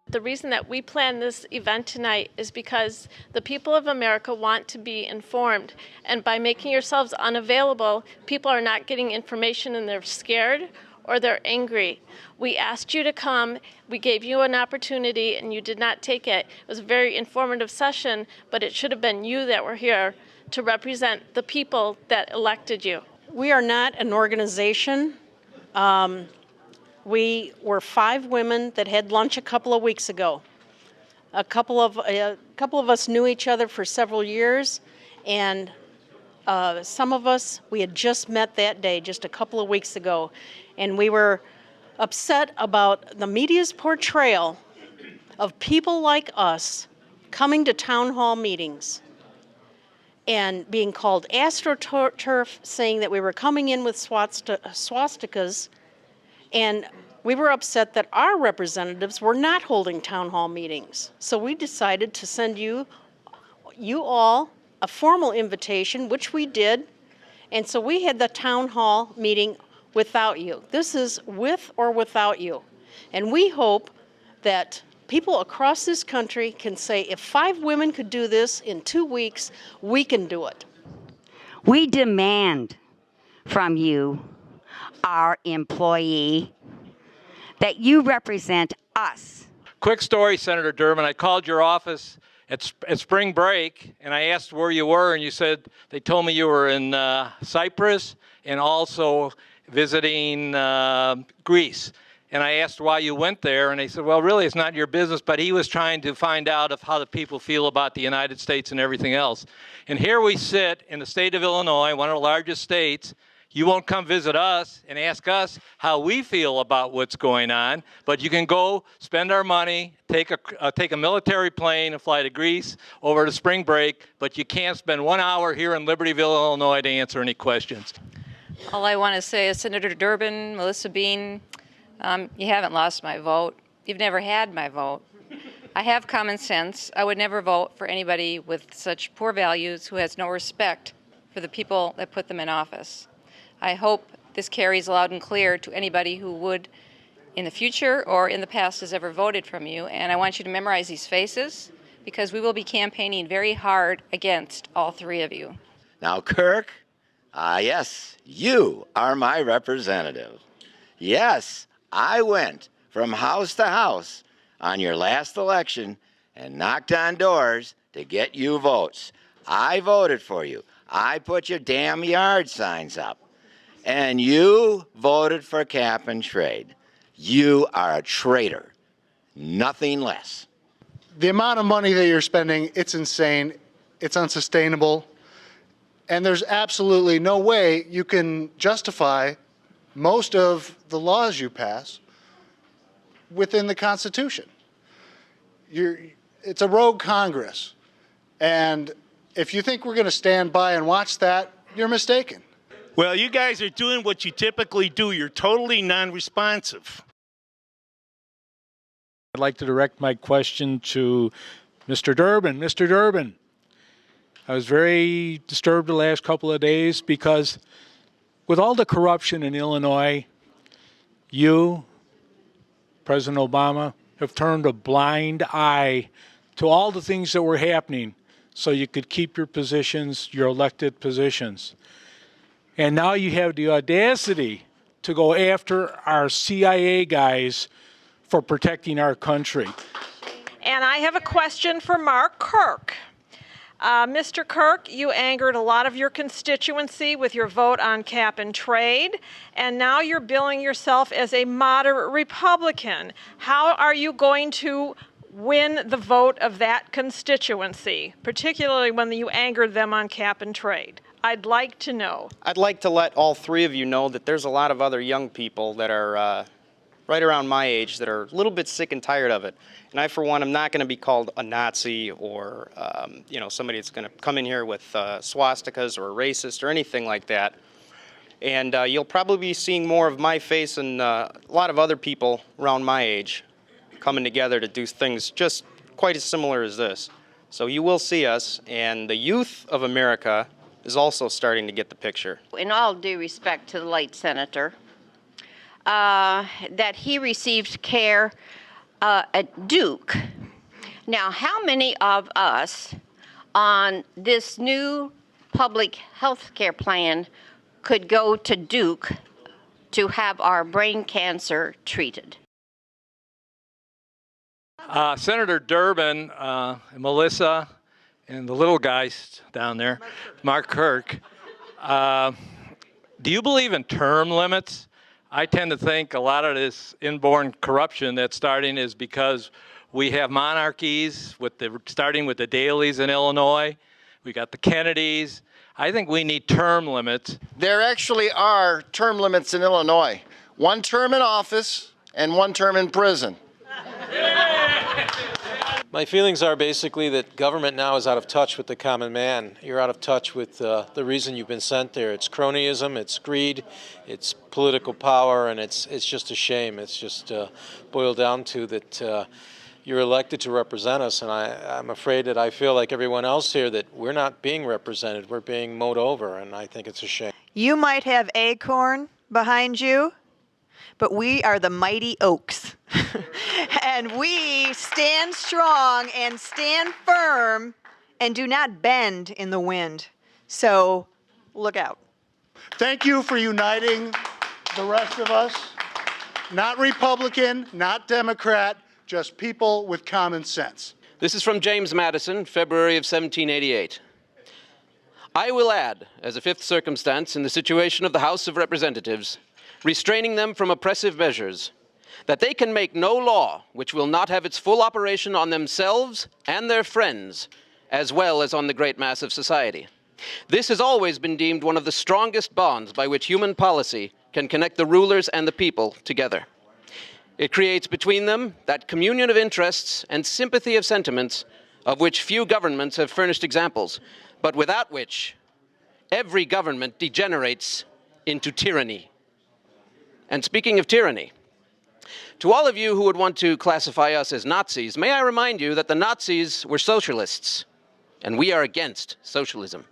The reason that we planned this event tonight is because the people of America want to be informed. And by making yourselves unavailable, people are not getting information and they're scared or they're angry. We asked you to come, we gave you an opportunity, and you did not take it. It was a very informative session, but it should have been you that were here to represent the people that elected you. We are not an organization. We were 5 women that had lunch a couple of weeks ago. A couple of us knew each other for several years, and some of us, we had just met that day, just a couple of weeks ago, and we were upset about the media's portrayal of people like us coming to town hall meetings and being called astroturf, saying that we were coming in with swastikas, and we were upset that our representatives were not holding town hall meetings. So we decided to send you all a formal invitation, which we did, and so we had the town hall meeting without you. This is with or without you. And we hope that people across this country can say, if 5 women could do this in 2 weeks, we can do it. We demand from you, our employee, that you represent us. Quick story, Senator Durbin. I called your office at spring break, and I asked where you were, and you said they told me you were in Cyprus and also visiting Greece. And I asked why you went there, and they said, well, really, it's not your business, but he was trying to find out of how the people feel about the United States and everything else. And here we sit in the state of Illinois, one of the largest states. You won't come visit us and ask us how we feel about what's going on, but you can go spend our money, take a military plane and fly to Greece over to spring break, but you can't spend 1 hour here in Libertyville, Illinois to answer any questions. All I want to say is, Senator Durbin, Melissa Bean, you haven't lost my vote. You've never had my vote. I have common sense. I would never vote for anybody with such poor values who has no respect for the people that put them in office. I hope this carries loud and clear to anybody who would, in the future or in the past, has ever voted from you. And I want you to memorize these faces, because we will be campaigning very hard against all 3 of you. Now, Kirk, yes, you are my representative. Yes, I went from house to house on your last election and knocked on doors to get you votes. I voted for you. I put your damn yard signs up. And you voted for cap and trade. You are a traitor, nothing less. The amount of money that you're spending, it's insane, it's unsustainable, and there's absolutely no way you can justify most of the laws you pass within the Constitution. It's a rogue Congress, and if you think we're going to stand by and watch that, you're mistaken. Well, you guys are doing what you typically do. You're totally non-responsive. I'd like to direct my question to Mr. Durbin. Mr. Durbin, I was very disturbed the last couple of days because with all the corruption in Illinois, you, President Obama, have turned a blind eye to all the things that were happening so you could keep your positions, your elected positions. And now you have the audacity to go after our CIA guys for protecting our country. And I have a question for Mark Kirk. Mr. Kirk, you angered a lot of your constituency with your vote on cap and trade, and now you're billing yourself as a moderate Republican. How are you going to win the vote of that constituency, particularly when you angered them on cap and trade? I'd like to know. I'd like to let all 3 of you know that there's a lot of other young people that are right around my age that are a little bit sick and tired of it. And I, for one, am not going to be called a Nazi or, somebody that's going to come in here with swastikas or a racist or anything like that. And you'll probably be seeing more of my face and a lot of other people around my age coming together to do things just quite as similar as this. So you will see us, and the youth of America is also starting to get the picture. In all due respect to the late senator, that he received care at Duke. Now, how many of us on this new public health care plan could go to Duke to have our brain cancer treated? Senator Durbin, and Melissa, and the little guys down there, Mark Kirk, do you believe in term limits? I tend to think a lot of this inborn corruption that's starting is because we have monarchies, starting with the Daleys in Illinois. We got the Kennedys. I think we need term limits. There actually are term limits in Illinois. 1 term in office and 1 term in prison. My feelings are basically that government now is out of touch with the common man. You're out of touch with the reason you've been sent there. It's cronyism, it's greed, it's political power, and it's just a shame. It's just boiled down to that you're elected to represent us, and I'm afraid that I feel like everyone else here that we're not being represented. We're being mowed over, and I think it's a shame. You might have Acorn behind you, but we are the mighty oaks. And we stand strong and stand firm and do not bend in the wind. So look out. Thank you for uniting the rest of us. Not Republican, not Democrat, just people with common sense. This is from James Madison, February of 1788. I will add, as a fifth circumstance in the situation of the House of Representatives, restraining them from oppressive measures, that they can make no law which will not have its full operation on themselves and their friends, as well as on the great mass of society. This has always been deemed one of the strongest bonds by which human policy can connect the rulers and the people together. It creates between them that communion of interests and sympathy of sentiments of which few governments have furnished examples, but without which every government degenerates into tyranny. And speaking of tyranny, to all of you who would want to classify us as Nazis, may I remind you that the Nazis were socialists, and we are against socialism.